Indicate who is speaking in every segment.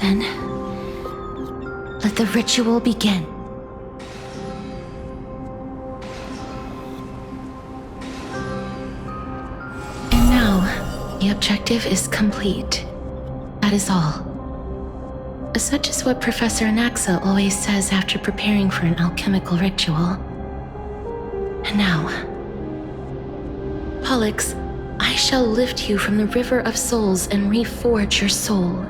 Speaker 1: Then, let the ritual begin. And now, the objective is complete. That is all. Such is what Professor Anaxa always says after preparing for an alchemical ritual. And now, Pollux, I shall lift you from the river of souls and reforge your soul.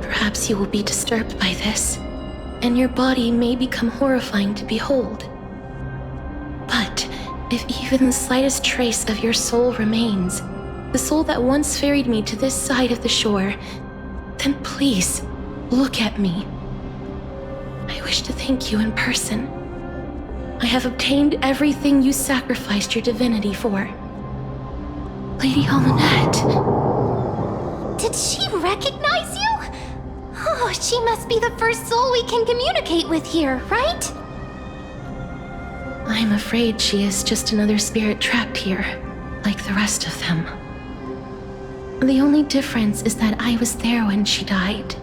Speaker 1: Perhaps you will be disturbed by this, and your body may become horrifying to behold. But if even the slightest trace of your soul remains, the soul that once ferried me to this side of the shore, then please, look at me. I wish to thank you in person. I have obtained everything you sacrificed your divinity for. Lady Almanette.
Speaker 2: Did she recognize you? Oh, she must be the first soul we can communicate with here, right?
Speaker 1: I'm afraid she is just another spirit trapped here, like the rest of them. The only difference is that I was there when she died.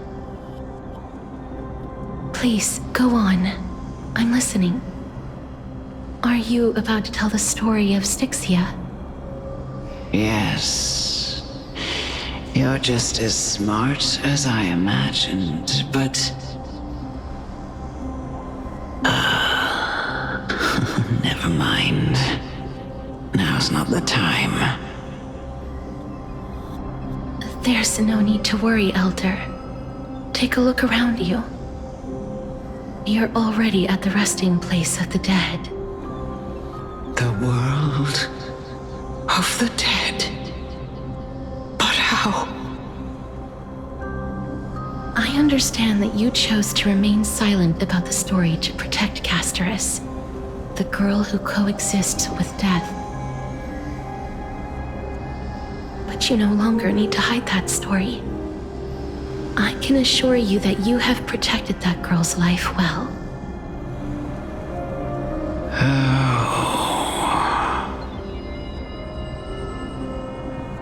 Speaker 1: Please, go on. I'm listening. Are you about to tell the story of Styxia?
Speaker 3: Yes. You're just as smart as I imagined, but... never mind. Now's not the time.
Speaker 1: There's no need to worry, Elder. Take a look around you. You're already at the resting place of the dead.
Speaker 3: The world of the dead. But how?
Speaker 1: I understand that you chose to remain silent about the story to protect Castorus, the girl who coexists with death. But you no longer need to hide that story. I can assure you that you have protected that girl's life well.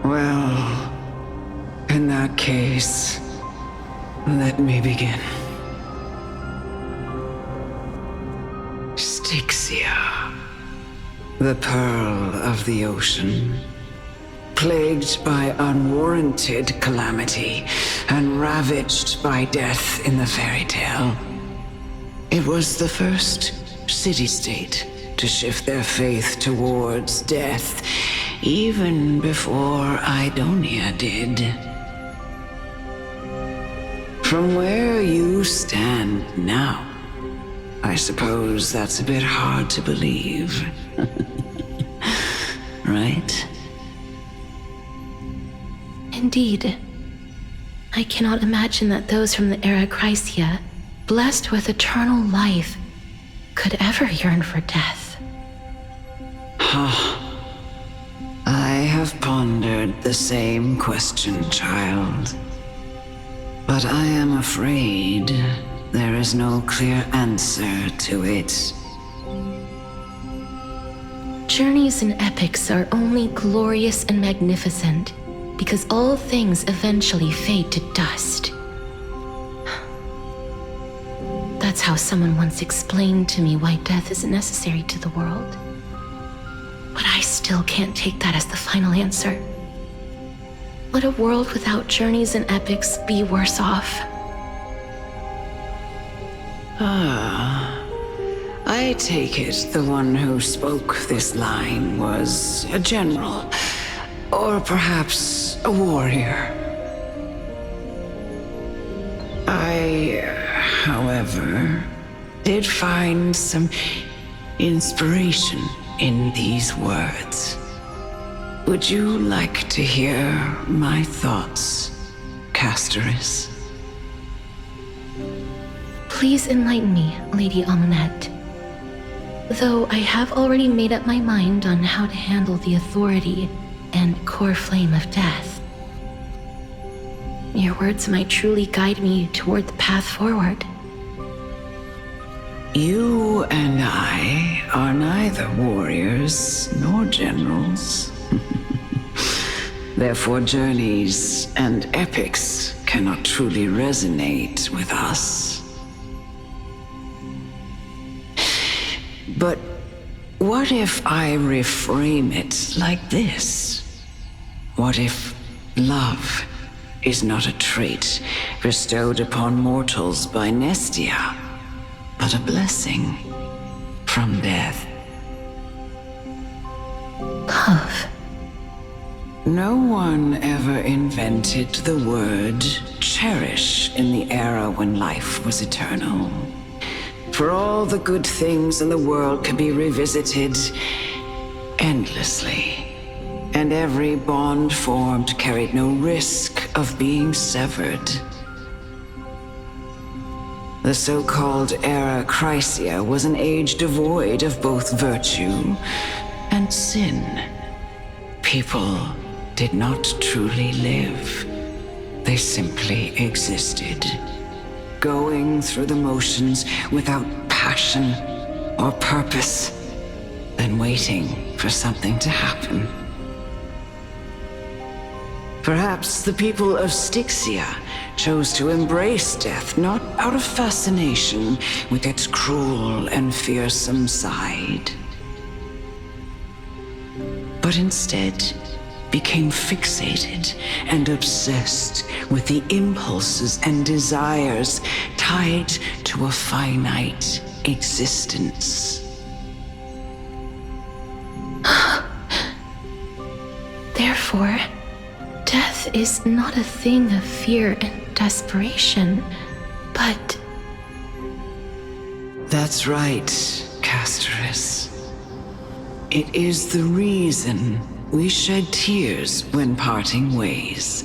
Speaker 3: Well, in that case, let me begin. Styxia, the pearl of the ocean, plagued by unwarranted calamity and ravaged by death in the fairy tale. It was the first city-state to shift their faith towards death, even before Idonia did. From where you stand now, I suppose that's a bit hard to believe. Right?
Speaker 1: Indeed. I cannot imagine that those from the era Chrysia, blessed with eternal life, could ever yearn for death.
Speaker 3: I have pondered the same question, child. But I am afraid there is no clear answer to it.
Speaker 1: Journeys and epics are only glorious and magnificent because all things eventually fade to dust. That's how someone once explained to me why death is necessary to the world. But I still can't take that as the final answer. Would a world without journeys and epics be worse off?
Speaker 3: I take it the one who spoke this line was a general, or perhaps a warrior. I, however, did find some inspiration in these words. Would you like to hear my thoughts, Castorus?
Speaker 1: Please enlighten me, Lady Almanette. Though I have already made up my mind on how to handle the authority and core flame of death. Your words might truly guide me toward the path forward.
Speaker 3: You and I are neither warriors nor generals. Therefore, journeys and epics cannot truly resonate with us. But what if I reframe it like this? What if love is not a trait bestowed upon mortals by Nestia, but a blessing from death?
Speaker 1: Love.
Speaker 3: No one ever invented the word cherish in the era when life was eternal. For all the good things in the world can be revisited endlessly, and every bond formed carried no risk of being severed. The so-called Era Chrysia was an age devoid of both virtue and sin. People did not truly live. They simply existed, going through the motions without passion or purpose, then waiting for something to happen. Perhaps the people of Styxia chose to embrace death not out of fascination with its cruel and fearsome side, but instead became fixated and obsessed with the impulses and desires tied to a finite existence.
Speaker 1: Therefore, death is not a thing of fear and desperation, but...
Speaker 3: That's right, Casterus. It is the reason we shed tears when parting ways,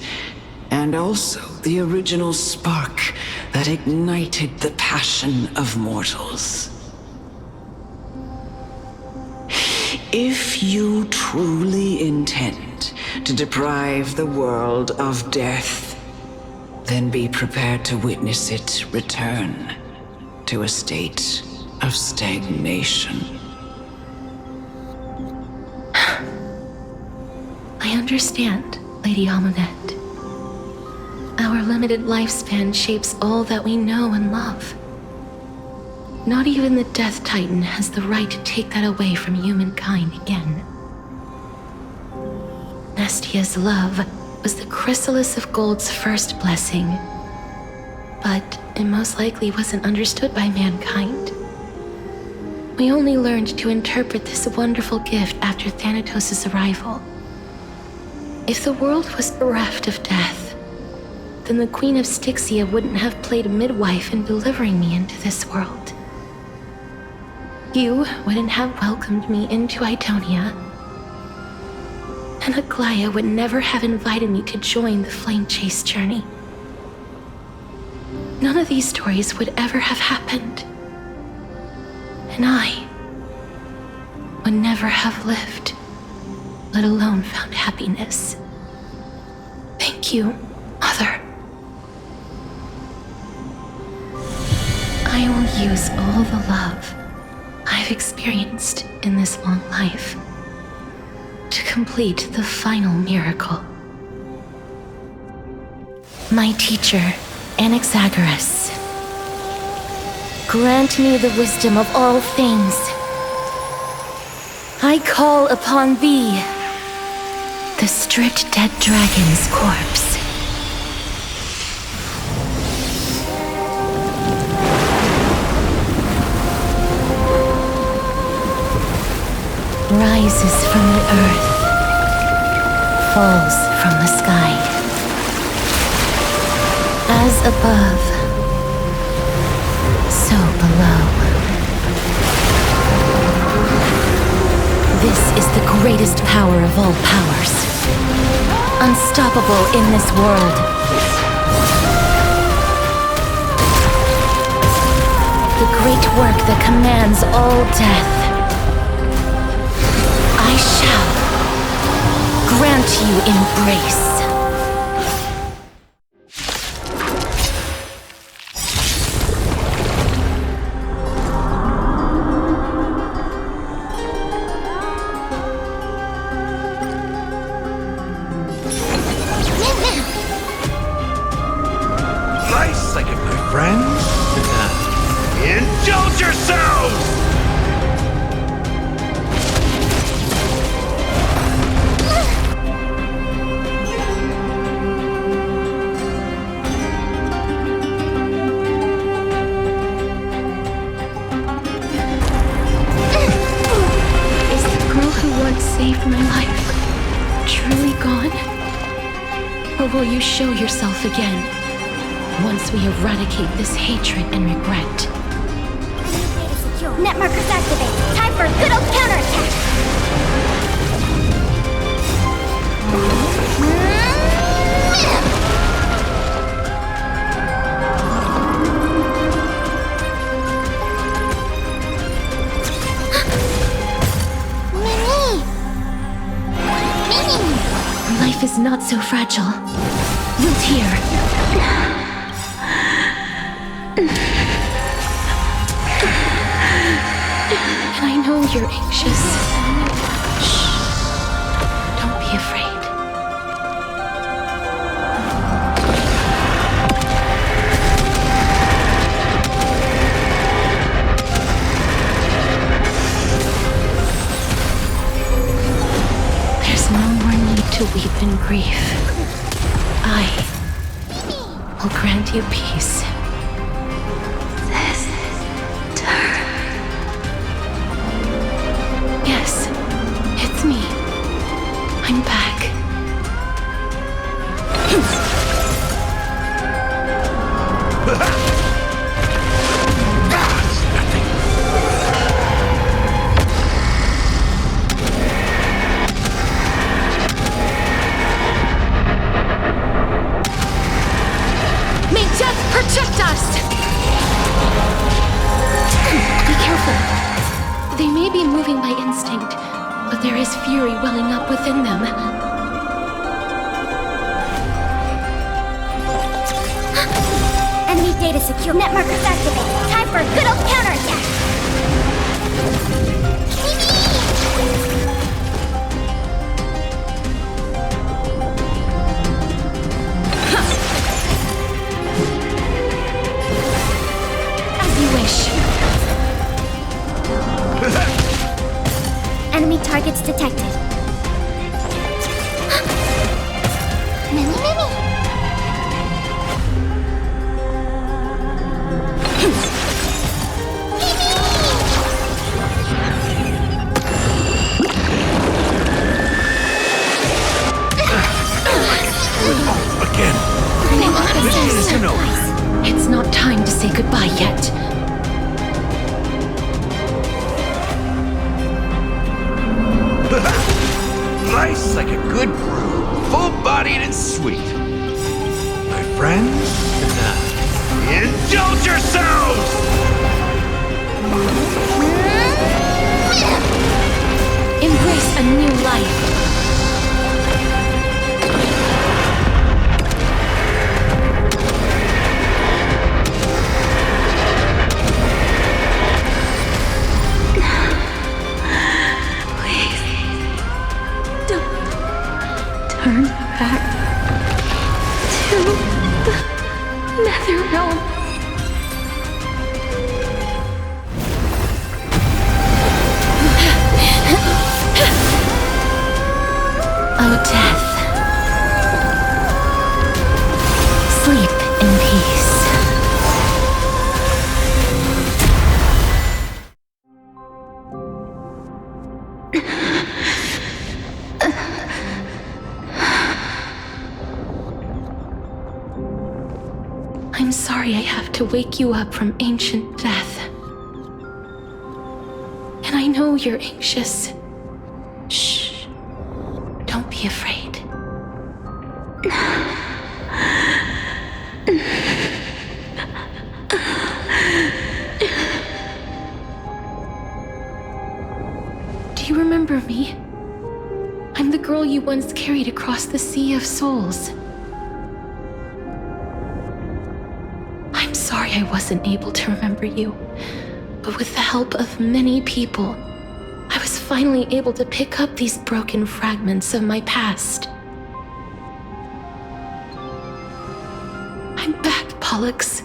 Speaker 3: and also the original spark that ignited the passion of mortals. If you truly intend to deprive the world of death, then be prepared to witness it return to a state of stagnation.
Speaker 1: I understand, Lady Amunet. Our limited lifespan shapes all that we know and love. Not even the Death Titan has the right to take that away from humankind again. Nestia's love was the chrysalis of Gold's first blessing, but it most likely wasn't understood by mankind. We only learned to interpret this wonderful gift after Thanatos' arrival. If the world was bereft of death, then the Queen of Styxia wouldn't have played a midwife in delivering me into this world. You wouldn't have welcomed me into Idonia, and Aglaya would never have invited me to join the Flame Chase journey. None of these stories would ever have happened, and I would never have lived, let alone found happiness. Thank you, Mother. I will use all the love I've experienced in this long life to complete the final miracle. My teacher, Anaxagoras, grant me the wisdom of all things. I call upon thee, the stripped dead dragon's corpse. Rises from the earth, falls from the sky. As above, so below. This is the greatest power of all powers, unstoppable in this world. The great work that commands all death. I shall grant you embrace.
Speaker 4: friends? Indulge yourselves!
Speaker 1: Saved my life. Truly gone? Or will you show yourself again? Once we eradicate this hatred and regret.
Speaker 2: Net markers activate. Time for a good old counterattack.
Speaker 1: Life is not so fragile. Root here. And I know you're anxious. Shh. Don't be afraid. There's no more need to weep in grief. I will grant you peace. Yes, it's me. I'm back. May death protect us! Be careful. They may be moving by instinct, but there is fury welling up within them.
Speaker 2: Enemy data secure. Net markers activate. Time for a good old counterattack.
Speaker 1: As you wish.
Speaker 2: Enemy targets detected. Many.
Speaker 4: Again. Mission isn't over.
Speaker 1: It's not time to say goodbye yet.
Speaker 4: Nice like a good brew. Full-bodied and sweet. My friends? Indulge yourselves!
Speaker 1: Embrace a new life. Turn back to the Nether Realm. Oh, death. Sleep in peace. I'm sorry I have to wake you up from ancient death. And I know you're anxious. Shh. Don't be afraid. Do you remember me? I'm the girl you once carried across the Sea of Souls. I'm sorry I wasn't able to remember you, but with the help of many people, I was finally able to pick up these broken fragments of my past. I'm back, Pollux,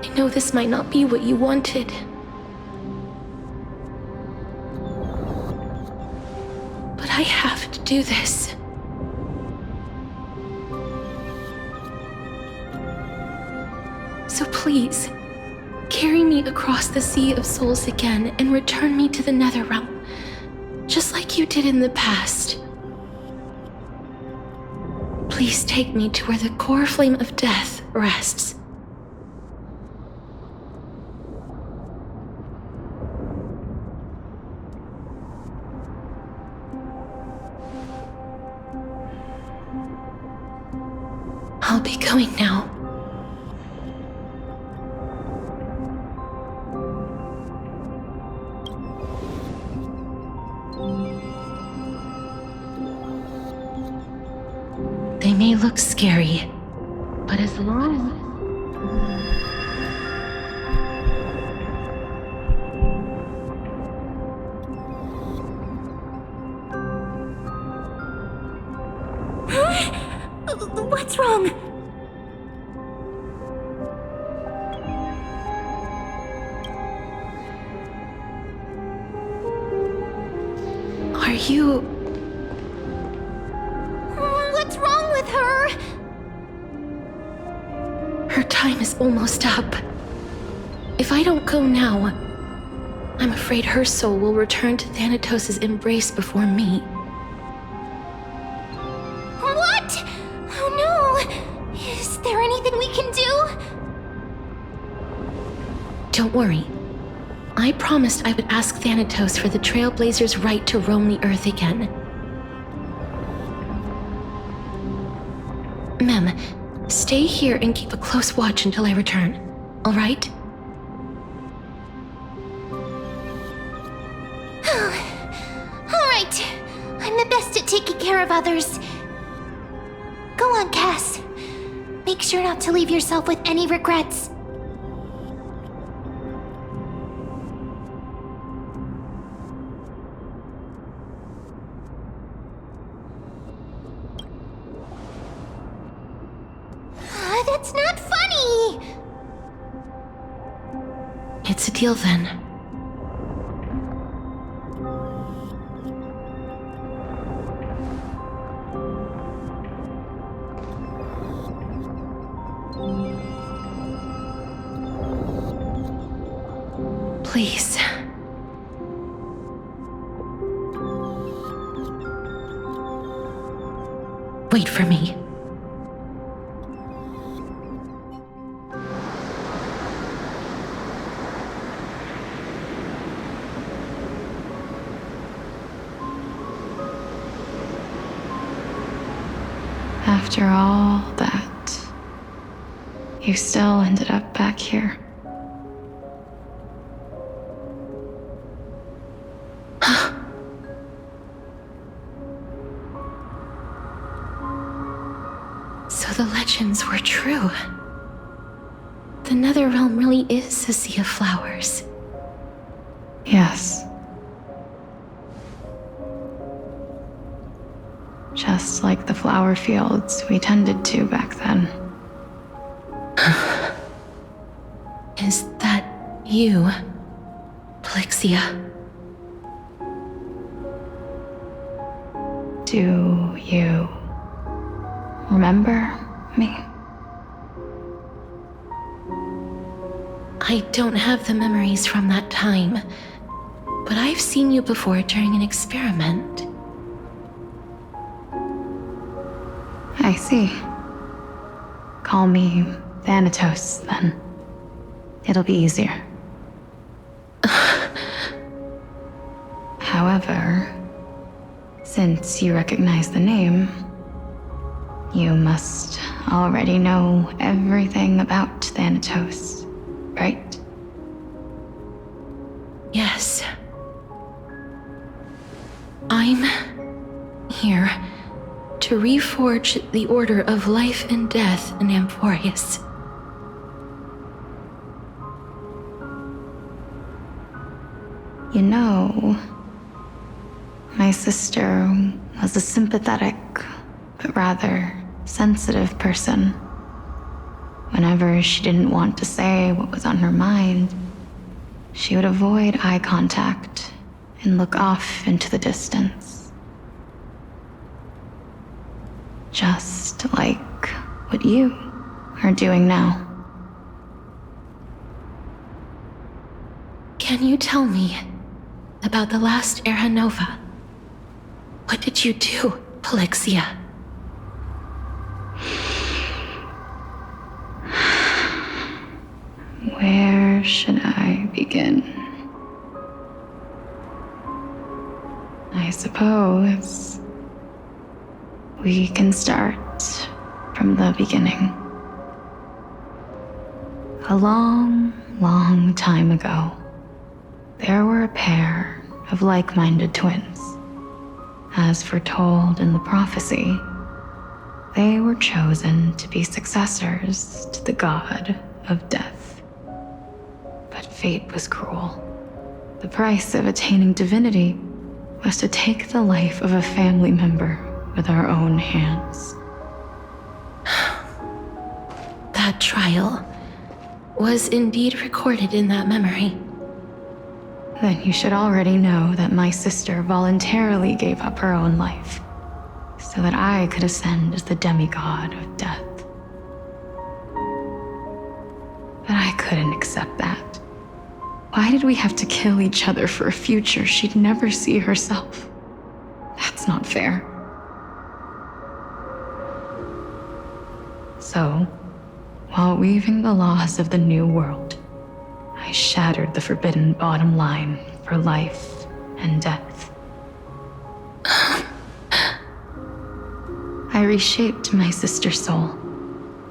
Speaker 1: I know this might not be what you wanted. But I have to do this. So please, carry me across the Sea of Souls again and return me to the Netherrealm, just like you did in the past. Please take me to where the core flame of death rests. I'll be going now. They may look scary, but as long
Speaker 2: What's wrong?
Speaker 1: Are you...
Speaker 2: What's wrong with her?
Speaker 1: Her time is almost up. If I don't go now, I'm afraid her soul will return to Thanatos' embrace before me.
Speaker 2: What? Oh no! Is there anything we can do?
Speaker 1: Don't worry. I promised I would ask Thanatos for the Trailblazers' right to roam the Earth again. Mem, stay here and keep a close watch until I return, all right?
Speaker 2: All right. I'm the best at taking care of others. Go on, Cass. Make sure not to leave yourself with any regrets. That's not funny!
Speaker 1: It's a deal then. Please. Wait for me.
Speaker 5: After all that, you still ended up back here.
Speaker 1: So the legends were true. The Netherrealm really is a sea of flowers.
Speaker 5: Yes. Just like the flower fields we tended to back then.
Speaker 1: Is that you, Plixia?
Speaker 5: Do you remember me?
Speaker 1: I don't have the memories from that time, but I've seen you before during an experiment.
Speaker 5: I see. Call me Thanatos, then. It'll be easier. However, since you recognize the name, you must already know everything about Thanatos, right?
Speaker 1: Yes. I'm here to reforge the order of life and death in Amphoreus.
Speaker 5: You know, My sister was a sympathetic, but rather sensitive person. Whenever she didn't want to say what was on her mind, she would avoid eye contact and look off into the distance. Just like what you are doing now.
Speaker 1: Can you tell me about the last Era Nova? What did you do, Polixia?
Speaker 5: Where should I begin? I suppose we can start from the beginning. A long, long time ago, there were a pair of like-minded twins. As foretold in the prophecy, they were chosen to be successors to the god of death. But fate was cruel. The price of attaining divinity was to take the life of a family member with our own hands.
Speaker 1: That trial was indeed recorded in that memory.
Speaker 5: Then you should already know that my sister voluntarily gave up her own life so that I could ascend as the demigod of death. But I couldn't accept that. Why did we have to kill each other for a future she'd never see herself? That's not fair. So, while weaving the laws of the new world, I shattered the forbidden bottom line for life and death. I reshaped my sister's soul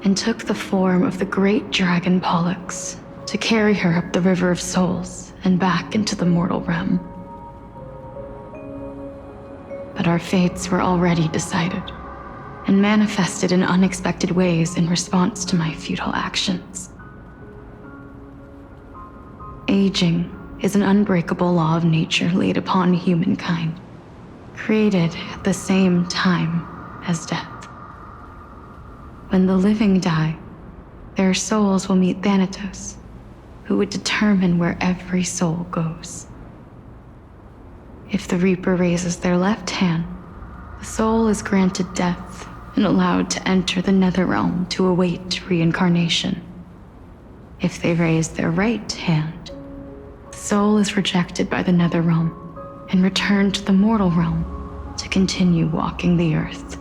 Speaker 5: and took the form of the great dragon Pollux to carry her up the River of Souls and back into the mortal realm. But our fates were already decided and manifested in unexpected ways in response to my futile actions. Aging is an unbreakable law of nature laid upon humankind, created at the same time as death. When the living die, their souls will meet Thanatos, who would determine where every soul goes. If the Reaper raises their left hand, the soul is granted death and allowed to enter the Netherrealm to await reincarnation. If they raise their right hand, the soul is rejected by the Netherrealm and returned to the mortal realm to continue walking the earth.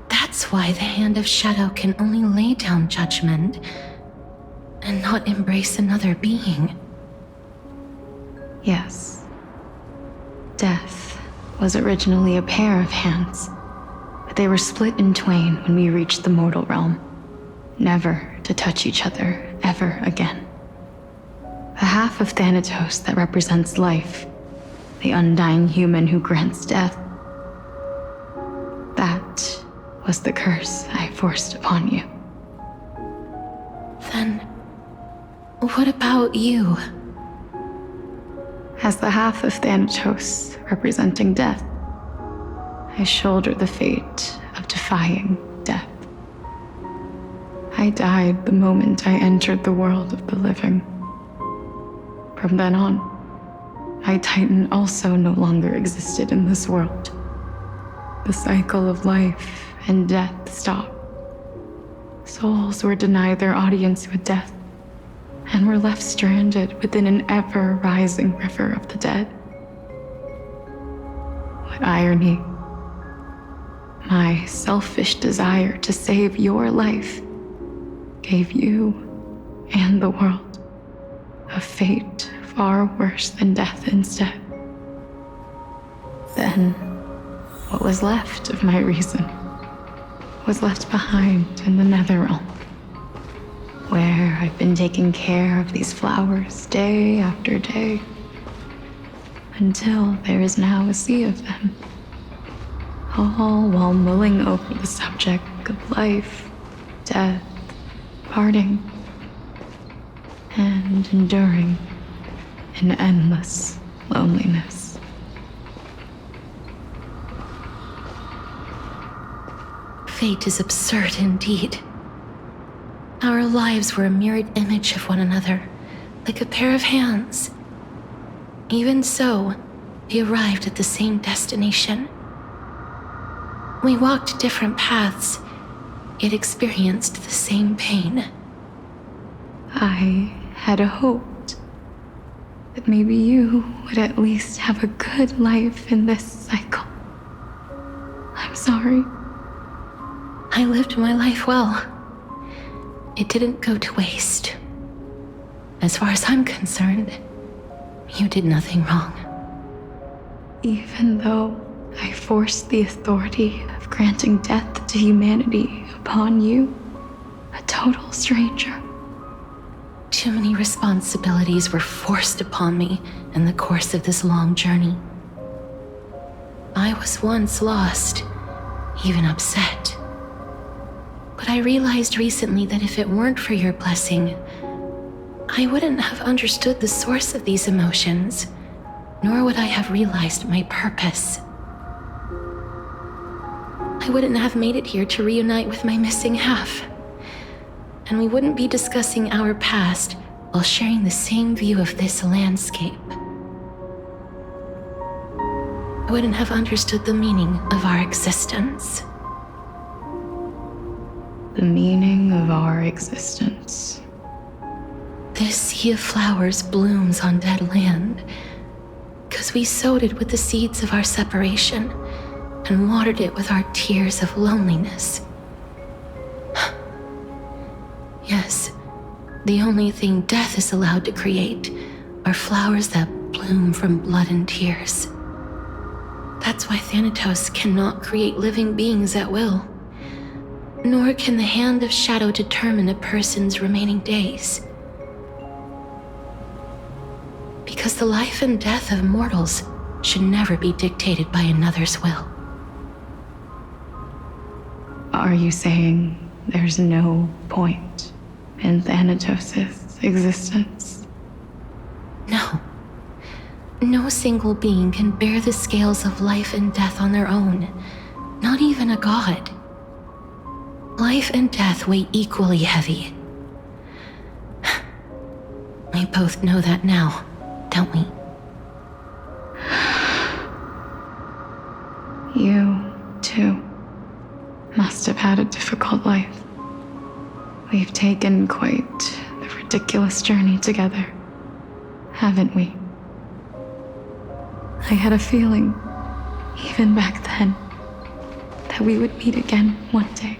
Speaker 1: That's why the Hand of Shadow can only lay down judgment and not embrace another being.
Speaker 5: Yes. Death was originally a pair of hands, but they were split in twain when we reached the mortal realm, never to touch each other ever again. The half of Thanatos that represents life, the undying human who grants death, that was the curse I forced upon you.
Speaker 1: Then, what about you?
Speaker 5: As the half of Thanatos representing death, I shoulder the fate of defying death. I died the moment I entered the world of the living. From then on, my Titan also no longer existed in this world. The cycle of life and death stopped. Souls were denied their audience with death and were left stranded within an ever-rising river of the dead. What irony. My selfish desire to save your life gave you and the world a fate far worse than death instead. Then, what was left of my reason was left behind in the Netherrealm, where I've been taking care of these flowers day after day, until there is now a sea of them, all while mulling over the subject of life, death, parting, and enduring in endless loneliness.
Speaker 1: fate is absurd indeed. Our lives were a mirrored image of one another, like a pair of hands. Even so, we arrived at the same destination. We walked different paths, yet experienced the same pain.
Speaker 5: I had hoped that maybe you would at least have a good life in this cycle. I'm sorry.
Speaker 1: I lived my life well. It didn't go to waste. As far as I'm concerned, you did nothing wrong.
Speaker 5: Even though I forced the authority of granting death to humanity upon you, a total stranger.
Speaker 1: Too many responsibilities were forced upon me in the course of this long journey. I was once lost, even upset. But I realized recently that if it weren't for your blessing, I wouldn't have understood the source of these emotions, nor would I have realized my purpose. I wouldn't have made it here to reunite with my missing half. And we wouldn't be discussing our past while sharing the same view of this landscape. I wouldn't have understood the meaning of our existence.
Speaker 5: The meaning of our existence.
Speaker 1: This sea of flowers blooms on dead land, because we sowed it with the seeds of our separation and watered it with our tears of loneliness. Yes, the only thing death is allowed to create are flowers that bloom from blood and tears. That's why Thanatos cannot create living beings at will, nor can the hand of shadow determine a person's remaining days. Because the life and death of mortals should never be dictated by another's will.
Speaker 5: Are you saying there's no point in Thanatos' existence?
Speaker 1: No. No single being can bear the scales of life and death on their own, not even a god. Life and death weigh equally heavy. We both know that now, don't we?
Speaker 5: You, too, must have had a difficult life. We've taken quite the ridiculous journey together, haven't we? I had a feeling, even back then, that we would meet again one day.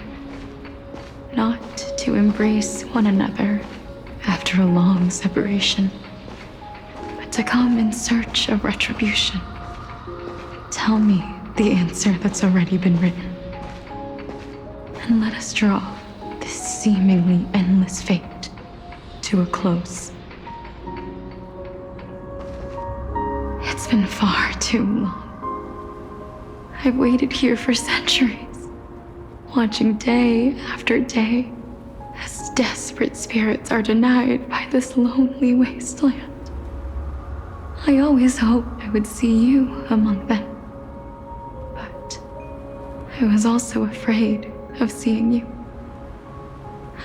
Speaker 5: Not to embrace one another after a long separation, but to come in search of retribution. Tell me the answer that's already been written, and let us draw this seemingly endless fate to a close. It's been far too long. I've waited here for centuries, watching day after day as desperate spirits are denied by this lonely wasteland. I always hoped I would see you among them, but I was also afraid of seeing you.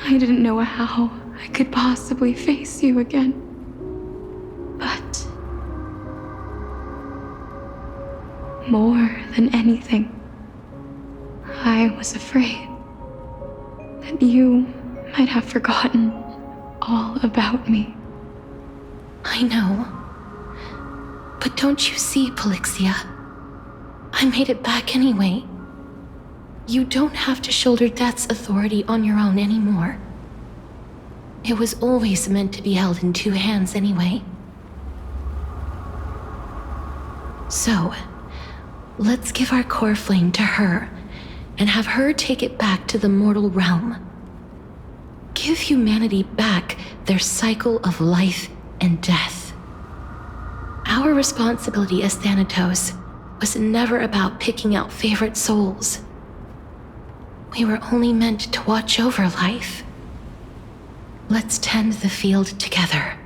Speaker 5: I didn't know how I could possibly face you again, but more than anything, I was afraid that you might have forgotten all about me.
Speaker 1: I know. But don't you see, Polixia? I made it back anyway. You don't have to shoulder death's authority on your own anymore. It was always meant to be held in two hands anyway. So, let's give our core flame to her and have her take it back to the mortal realm. Give humanity back their cycle of life and death. Our responsibility as Thanatos was never about picking out favorite souls. We were only meant to watch over life. Let's tend the field together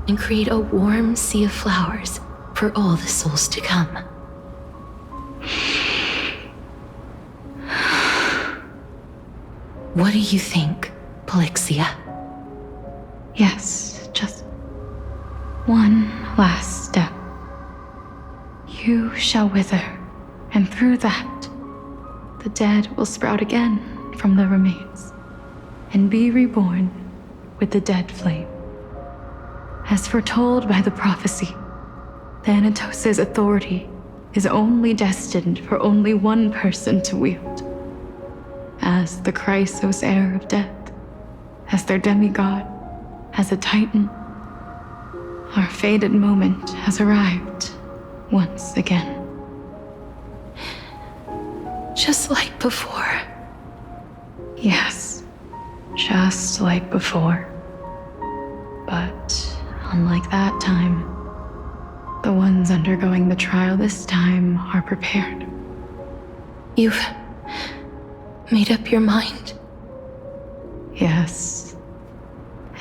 Speaker 1: and create a warm sea of flowers for all the souls to come. What do you think, Polixia?
Speaker 5: Yes, just one last step. You shall wither, and through that, the dead will sprout again from the remains, and be reborn with the dead flame. As foretold by the prophecy, Thanatos' authority is only destined for only one person to wield. As the Chrysos heir of death, as their demigod, as a titan, our fated moment has arrived once again.
Speaker 1: Just like before.
Speaker 5: Yes, just like before. But unlike that time, the ones undergoing the trial this time are prepared.
Speaker 1: You've made up your mind?
Speaker 5: Yes,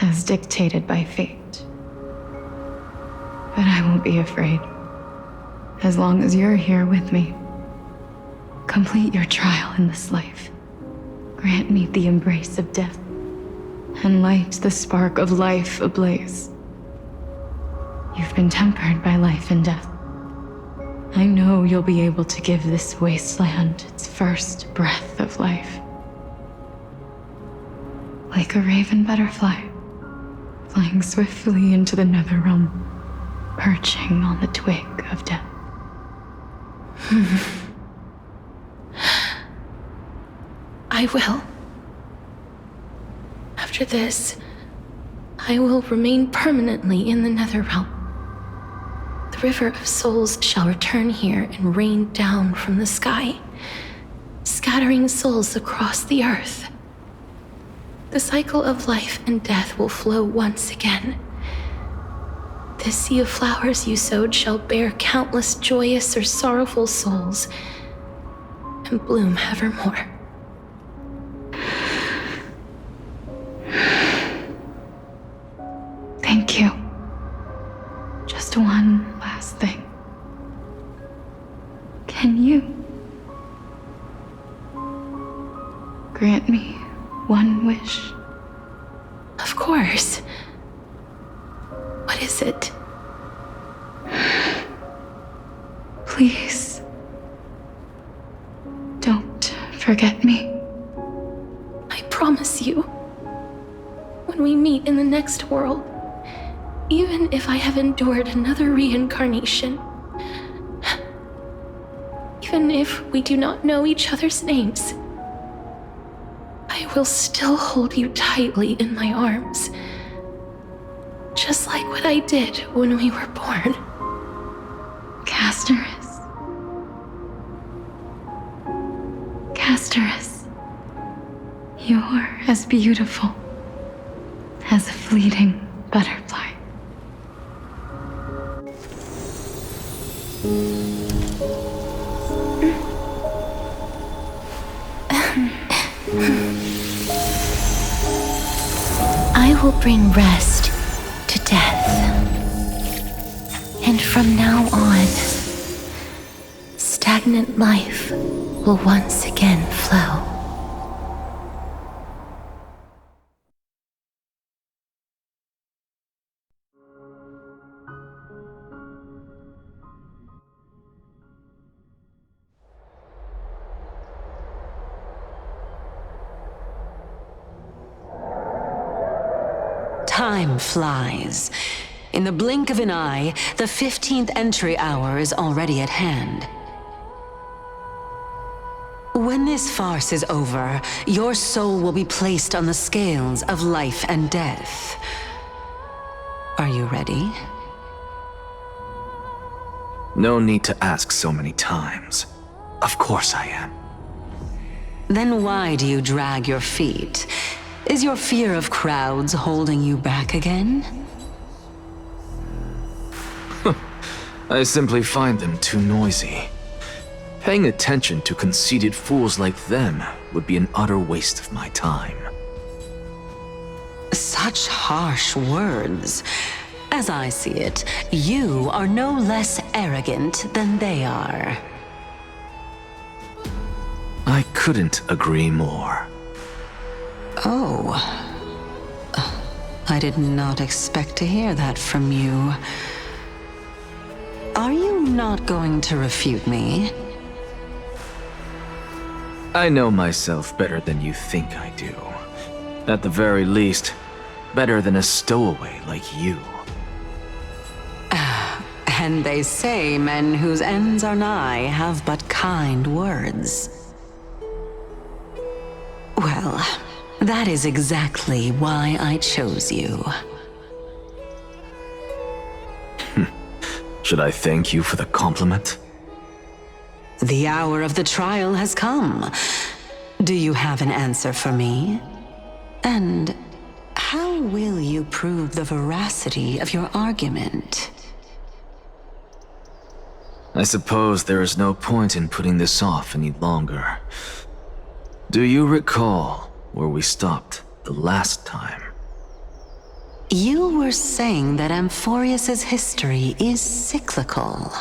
Speaker 5: as dictated by fate. But I won't be afraid. As long as you're here with me. Complete your trial in this life. Grant me the embrace of death, and light the spark of life ablaze. You've been tempered by life and death. I know you'll be able to give this wasteland its first breath of life. Like a raven butterfly, flying swiftly into the netherrealm, perching on the twig of death.
Speaker 1: I will. After this, I will remain permanently in the Netherrealm. The River of Souls shall return here and rain down from the sky, scattering souls across the earth. The cycle of life and death will flow once again. This sea of flowers you sowed shall bear countless joyous or sorrowful souls, and bloom evermore.
Speaker 5: Thank you. Just one last thing. Can you grant me one wish?
Speaker 1: Of course. What is it?
Speaker 5: Please, don't forget me.
Speaker 1: I promise you, when we meet in the next world, even if I have endured another reincarnation, even if we do not know each other's names, I will still hold you tightly in my arms, just like what I did when we were born.
Speaker 5: Casterus. Casterus. You're as beautiful as a fleeting butterfly.
Speaker 2: I will bring rest to death. And from now on, stagnant life will once again flow.
Speaker 6: Time flies. In the blink of an eye, the 15th entry hour is already at hand. When this farce is over, your soul will be placed on the scales of life and death. Are you ready?
Speaker 4: No need to ask so many times. Of course I am.
Speaker 6: Then why do you drag your feet? Is your fear of crowds holding you back again?
Speaker 4: I simply find them too noisy. Paying attention to conceited fools like them would be an utter waste of my time.
Speaker 6: Such harsh words. As I see it, you are no less arrogant than they are.
Speaker 4: I couldn't agree more.
Speaker 6: Oh. I did not expect to hear that from you. Are you not going to refute me?
Speaker 4: I know myself better than you think I do. At the very least, better than a stowaway like you.
Speaker 6: And they say men whose ends are nigh have but kind words. Well, that is exactly why I chose you.
Speaker 4: Should I thank you for the compliment?
Speaker 6: The hour of the trial has come. Do you have an answer for me? And how will you prove the veracity of your argument?
Speaker 4: I suppose there is no point in putting this off any longer. Do you recall where we stopped the last time?
Speaker 6: You were saying that Amphoreus' history is cyclical.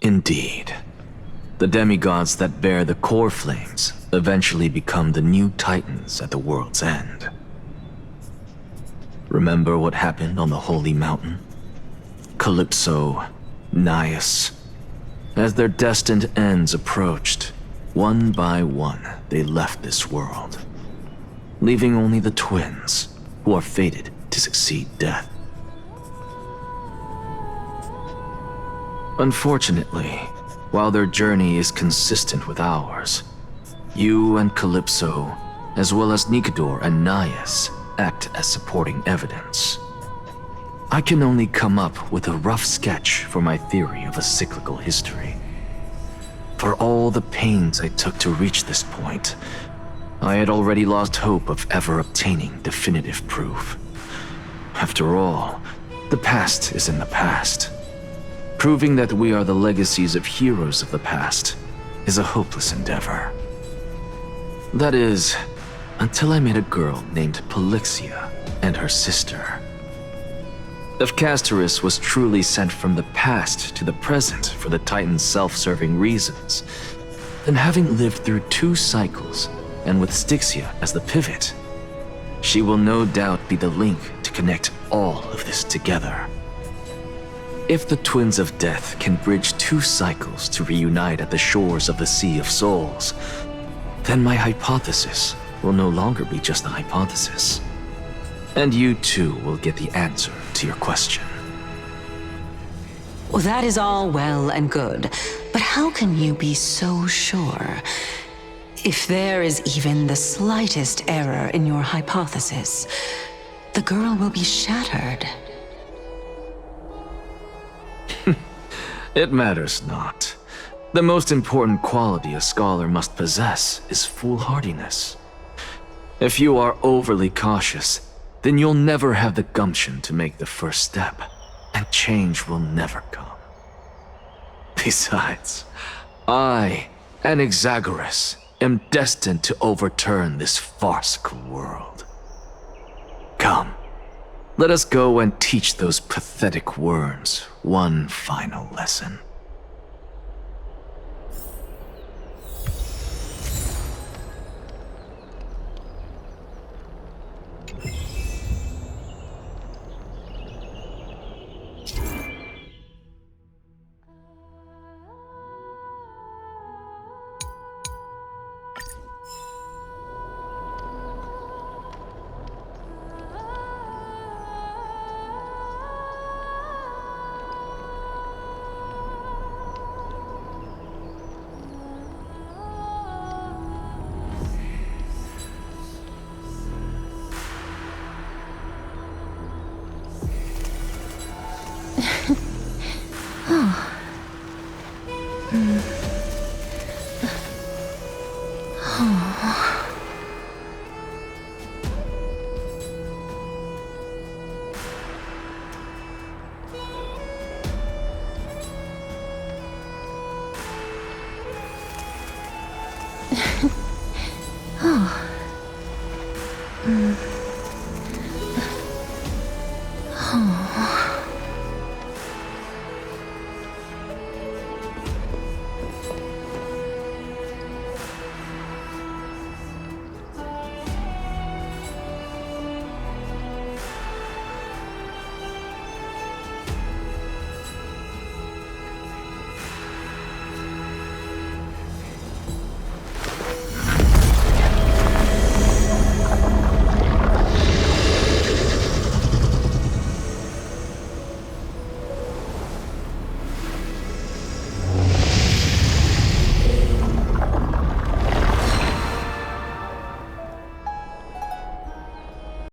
Speaker 4: Indeed. The demigods that bear the core flames eventually become the new titans at the world's end. Remember what happened on the Holy Mountain? Calypso, Naias. As their destined ends approached, one by one they left this world, leaving only the twins, who are fated to succeed death. Unfortunately, while their journey is consistent with ours, you and Calypso, as well as Nikador and Naias, act as supporting evidence. I can only come up with a rough sketch for my theory of a cyclical history. For all the pains I took to reach this point, I had already lost hope of ever obtaining definitive proof. After all, the past is in the past. Proving that we are the legacies of heroes of the past is a hopeless endeavor. That is, until I met a girl named Polixia and her sister. If Castorus was truly sent from the past to the present for the Titan's self-serving reasons, then having lived through 2 cycles, and with Styxia as the pivot, she will no doubt be the link to connect all of this together. If the Twins of Death can bridge 2 cycles to reunite at the shores of the Sea of Souls, then my hypothesis will no longer be just a hypothesis. And you too will get the answer to your question.
Speaker 6: Well, that is all well and good, but how can you be so sure? If there is even the slightest error in your hypothesis, the girl will be shattered.
Speaker 4: It matters not. The most important quality a scholar must possess is foolhardiness. If you are overly cautious, then you'll never have the gumption to make the first step, and change will never come. Besides, I, Anaxagoras, am destined to overturn this farcical world. Come, let us go and teach those pathetic worms one final lesson.